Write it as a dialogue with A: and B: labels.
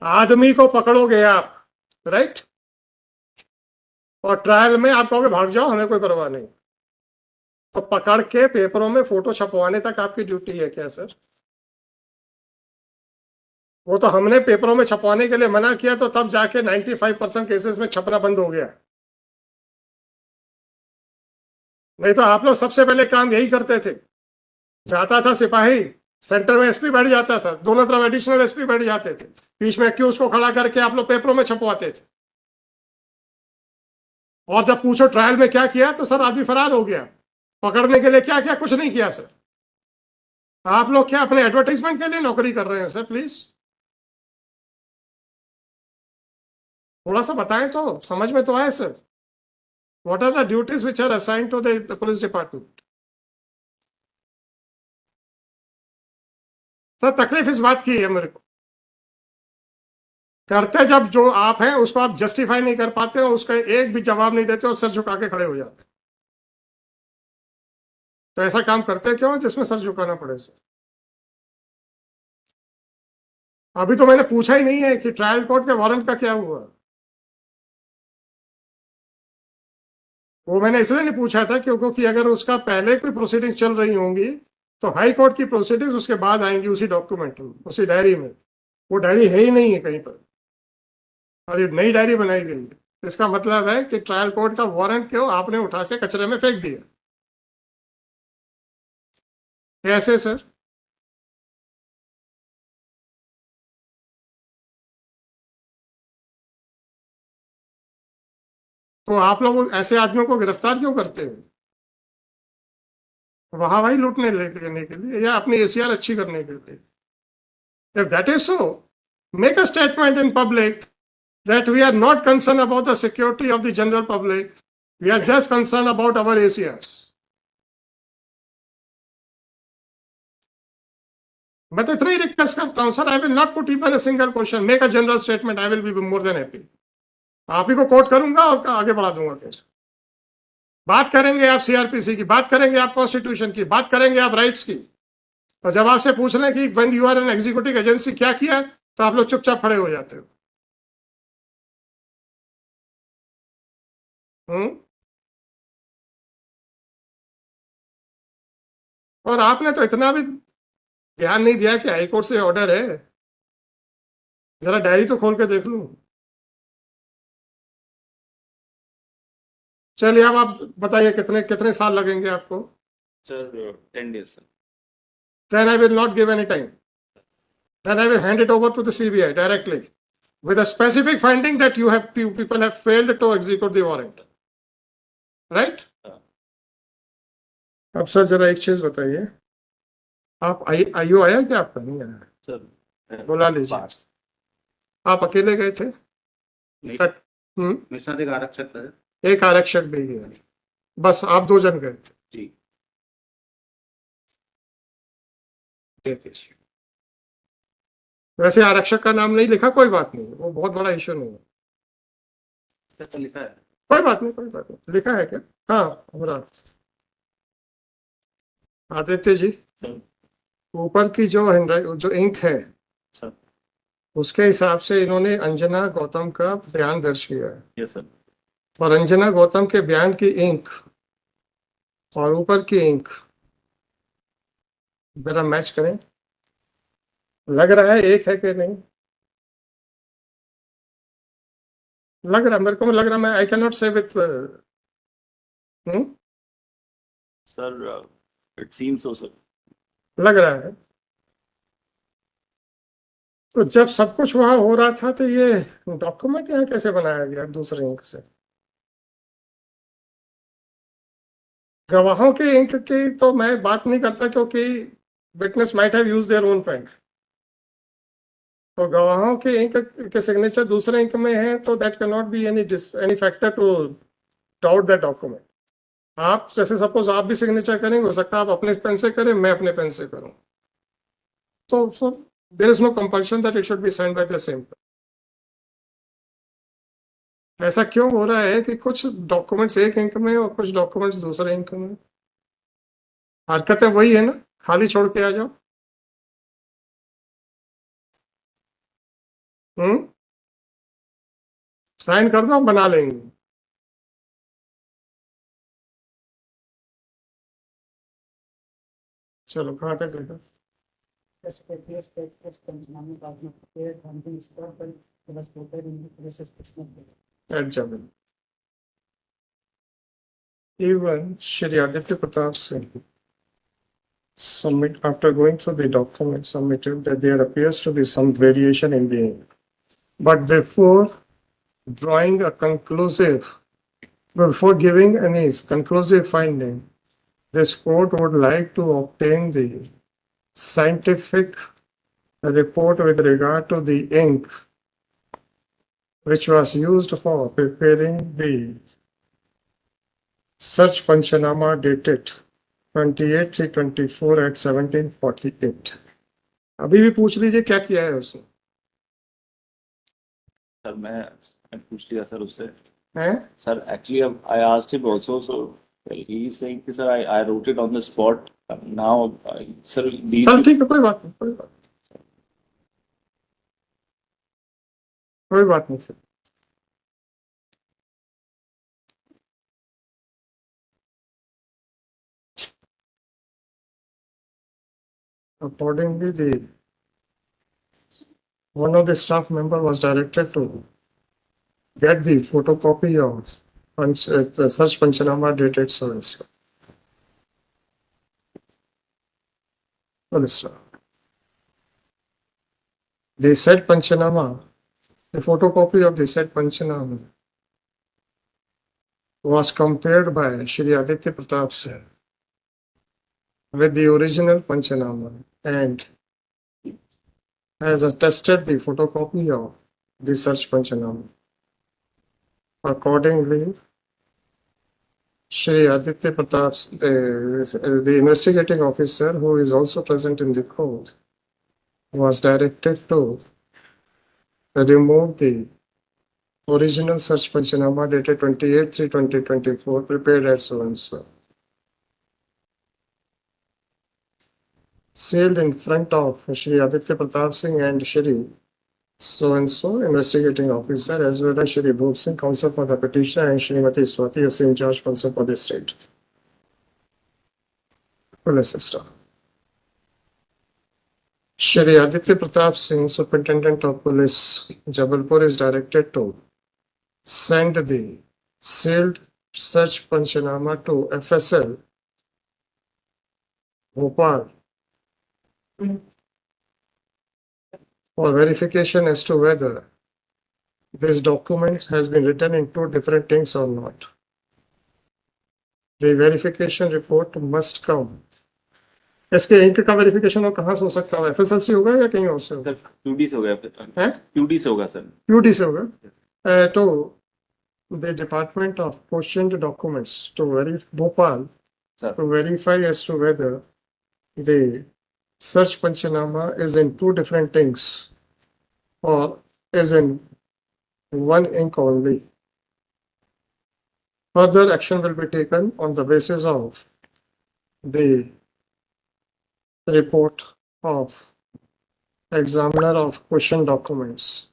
A: आदमी को पकड़ोगे आप, राइट, और ट्रायल में आप कहोगे भाग जाओ, हमें कोई परवाह नहीं, तो पकड़ के पेपरों में फोटो छपवाने तक आपकी ड्यूटी है क्या सर? वो तो हमने पेपरों में छपवाने के लिए मना किया, तो तब जाके 95% केसेस में छपना बंद हो गया। नहीं तो आप लोग सबसे पहले काम यही करते थे। जाता था सिपाही, सेंटर में एसपी बैठ जाता था, दोनों तरफ एडिशनल एसपी बैठ जाते थे, बीच में एक्यूज को खड़ा करके आप लोग पेपरों में छपवाते थे। और जब पूछो ट्रायल में क्या किया, तो सर आदमी फरार हो गया। पकड़ने के लिए क्या किया? कुछ नहीं किया सर। आप लोग क्या अपने एडवर्टाइजमेंट के लिए नौकरी कर रहे हैं सर? प्लीज थोड़ा सा बताएं तो समझ में तो आए sir. What are the duties which are assigned to the police department? Sir तकलीफ इस बात की है मेरे को, करते जब जो आप हैं उसको आप जस्टिफाई नहीं कर पाते हो, उसका एक भी जवाब नहीं देते और सर झुका के खड़े हो जाते, तो ऐसा काम करते क्यों जिसमें सर झुकाना पड़े सर? अभी तो मैंने पूछा ही नहीं है कि ट्रायल कोर्ट के वारंट का क्या हुआ। वो मैंने इसलिए नहीं पूछा था क्योंकि अगर उसका पहले कोई प्रोसीडिंग चल रही होंगी तो हाई कोर्ट की प्रोसीडिंग्स उसके बाद आएंगी उसी डॉक्यूमेंट में, उसी डायरी में। वो डायरी है ही नहीं है कहीं पर, और ये नई डायरी बनाई गई है। इसका मतलब है कि ट्रायल कोर्ट का वारंट क्यों आपने उठा के कचरे में फेंक दिया? कैसे सर? तो आप लोग ऐसे आदमियों को गिरफ्तार क्यों करते हो? वहां वही लूटने लेने के लिए या अपनी एसीआर अच्छी करने के लिए? If that is so, make a statement in public that we are not concerned about the security of the general public. We are just concerned about our ACRs. मैं तो इतना ही रिक्वेस्ट करता हूं sir, I will not put even a single question, make a general statement, I will be more than happy. आप ही को coat करूंगा और आगे बढ़ा दूंगा केस। बात करेंगे आप सीआरपीसी की, बात करेंगे आप कॉन्स्टिट्यूशन की, बात करेंगे आप राइट्स की, और जब आपसे पूछ लें कि when you are an executive agency क्या किया, तो आप लोग चुपचाप खड़े हो जाते हो। हम्म। और आपने तो इतना भी ध्यान नहीं दिया कि हाईकोर्ट से ऑर्डर है। जरा डायरी तो खोल के देख लूं। चलिए अब आप बताइए कितने कितने साल लगेंगे आपको?
B: Sir 10 days sir.
A: Then I will not give any time. Then I will hand it over to the CBI directly with a specific finding that you people have failed to execute the warrant. Right? अब sir जरा एक चीज बताइए, आप आयु आया क्या आपका? नहीं आया
B: सर
A: बुला लीजिए। आप अकेले गए थे?
B: मेरे साथ एक आरक्षक था।
A: एक आरक्षक भी गया था, बस आप दो जन गए थे?
B: जी।
A: दे दीजिए। वैसे आरक्षक का नाम नहीं लिखा, कोई बात नहीं, वो बहुत बड़ा इश्यू नहीं है।
B: अच्छा लिखा है?
A: कोई बात नहीं, कोई बात नहीं। लिखा है क्या? हाँ हमारा आदित्य जी, ऊपर की जो जो इंक है
B: सर।
A: उसके हिसाब से इन्होंने अंजना गौतम का बयान दर्ज किया है।
B: Yes sir.
A: और अंजना गौतम के बयान की इंक और ऊपर की इंक जरा मैच करें, लग रहा है एक है कि नहीं? लग रहा, मेरे को लग रहा, मैं आई कैन नॉट से with
B: sir it seems so sir.
A: लग रहा है। तो जब सब कुछ वहां हो रहा था तो ये डॉक्यूमेंट यहाँ कैसे बनाया गया दूसरे इंक से? गवाहों की इंक की तो मैं बात नहीं करता क्योंकि witness might have used their own pen. तो गवाहों के इंक के सिग्नेचर दूसरे इंक में है तो that can not be any factor to doubt that document. आप जैसे सपोज आप भी सिग्नेचर करेंगे, हो सकता है आप अपने पेन से करें, मैं अपने पेन से करूं, तो there is no compulsion that it should be signed by the same. ऐसा क्यों हो रहा है कि कुछ डॉक्यूमेंट्स एक इंक में और कुछ डॉक्यूमेंट्स दूसरे इंक में? हरकतें वही है ना, खाली छोड़ के आ जाओ। साइन कर दो, बना लेंगे। चलो कहाँ तक गए? At Jammu. Even Shri Aditya Pratap Singh submit, after going through the document submitted, that there appears to be some variation in the ink. But before drawing a conclusive, before giving any conclusive finding, this court would like to obtain the scientific report with regard to the ink which was used for preparing the search Panchanama dated 28/3/24 at 17:48. अभी भी पूछ लीजिए क्या किया है उसने?
B: Sir मैं पूछ लिया सर उससे।
A: हैं?
B: Sir, actually, I asked him also. So he is saying, sir, I wrote it on the spot. Now, sir, these.
A: चल ठीक है, कोई बात नहीं, कोई बात नहीं, कोई बात नहीं sir. Accordingly, one of the staff member was directed to get the photocopy of the search Panchanama dated so and so. The said Panchanama, the photocopy of the said Panchanama was compared by Shri Aditya Pratap Singh with the original Panchanama and has attested the photocopy of the search Panchanama. Accordingly, Shri Aditya Pratap, the investigating officer, who is also present in the court, was directed to remove the original search Panchanama dated 28/3/2024 prepared at so and so, sealed in front of Shri Aditya Pratap Singh and Shri so and so investigating officer, as well as Shri Bhop Singh, counsel for the petitioner, and Srimati Swati Asim, judge, counsel for the state. Police staff. Shri Aditya Pratap Singh, Superintendent of Police, Jabalpur, is directed to send the sealed search Panchanama to FSL, Bhopal, for verification as to whether this document has been written in two different inks or not. The verification report must come. इसके ink का verification और कहाँ से हो सकता है? FSL से होगा या कहीं और से होगा?
B: QD से होगा फिर।
A: हैं?
B: QD से होगा सर।
A: QD से होगा। तो the Department of questioned documents to verify Bhopal,
B: Sir.
A: to verify as to whether the search Panchanama is in two different inks or is in one ink only. Further action will be taken on the basis of the report of examiner of question documents